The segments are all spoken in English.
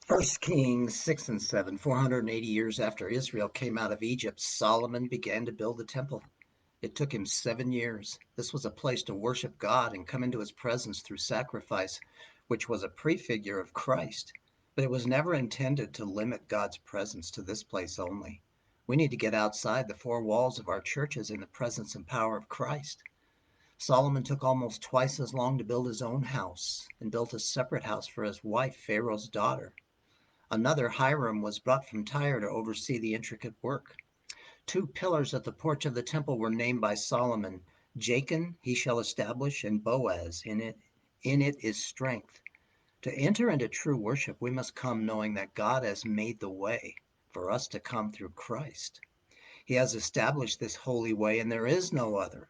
First Kings 6 and 7, 480 years after Israel came out of Egypt, Solomon began to build the temple. It took him 7 years. This was a place to worship God and come into his presence through sacrifice, which was a prefigure of Christ. But it was never intended to limit God's presence to this place only. We need to get outside the four walls of our churches in the presence and power of Christ. Solomon took almost twice as long to build his own house and built a separate house for his wife, Pharaoh's daughter. Another, Hiram, was brought from Tyre to oversee the intricate work. Two pillars at the porch of the temple were named by Solomon. Jachin he shall establish, and Boaz. In it is strength. To enter into true worship, we must come knowing that God has made the way for us to come through Christ. He has established this holy way, and there is no other.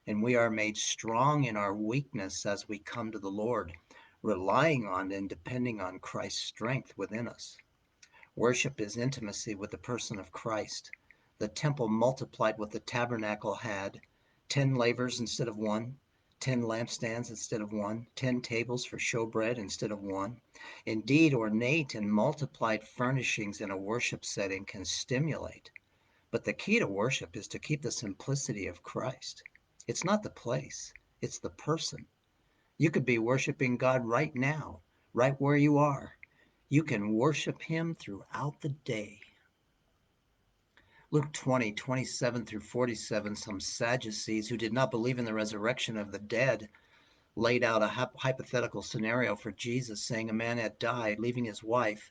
And we are made strong in our weakness as we come to the Lord, relying on and depending on Christ's strength within us. Worship is intimacy with the person of Christ. The temple multiplied what the tabernacle had: 10 lavers instead of one, 10 lampstands instead of one, 10 tables for showbread instead of one. Indeed, ornate and multiplied furnishings in a worship setting can stimulate. But the key to worship is to keep the simplicity of Christ. It's not the place, it's the person. You could be worshiping God right now, right where you are. You can worship him throughout the day. Luke 20:27 through 47, some Sadducees who did not believe in the resurrection of the dead laid out a hypothetical scenario for Jesus, saying a man had died, leaving his wife.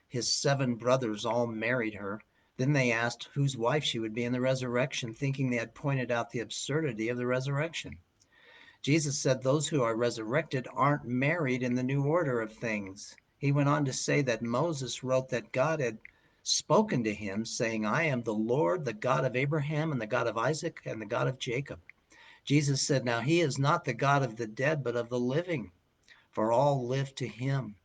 His 7 brothers all married her. Then they asked whose wife she would be in the resurrection, thinking they had pointed out the absurdity of the resurrection. Jesus said those who are resurrected aren't married in the new order of things. He went on to say that Moses wrote that God had spoken to him, saying, I am the Lord, the God of Abraham and the God of Isaac and the God of Jacob. Jesus said, now he is not the God of the dead, but of the living, for all live to him.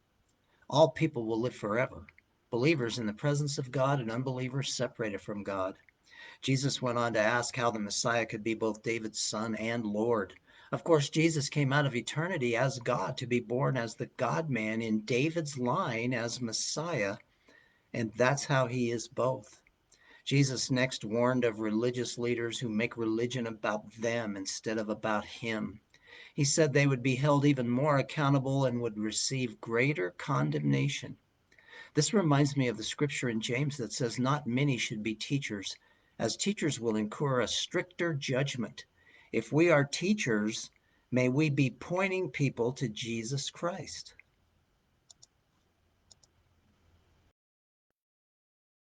All people will live forever, believers in the presence of God and unbelievers separated from God. Jesus went on to ask how the Messiah could be both David's son and Lord. Of course, Jesus came out of eternity as God to be born as the God-man in David's line as Messiah, and that's how he is both. Jesus next warned of religious leaders who make religion about them instead of about him. He said they would be held even more accountable and would receive greater condemnation. This reminds me of the scripture in James that says, not many should be teachers, as teachers will incur a stricter judgment. If we are teachers, may we be pointing people to Jesus Christ.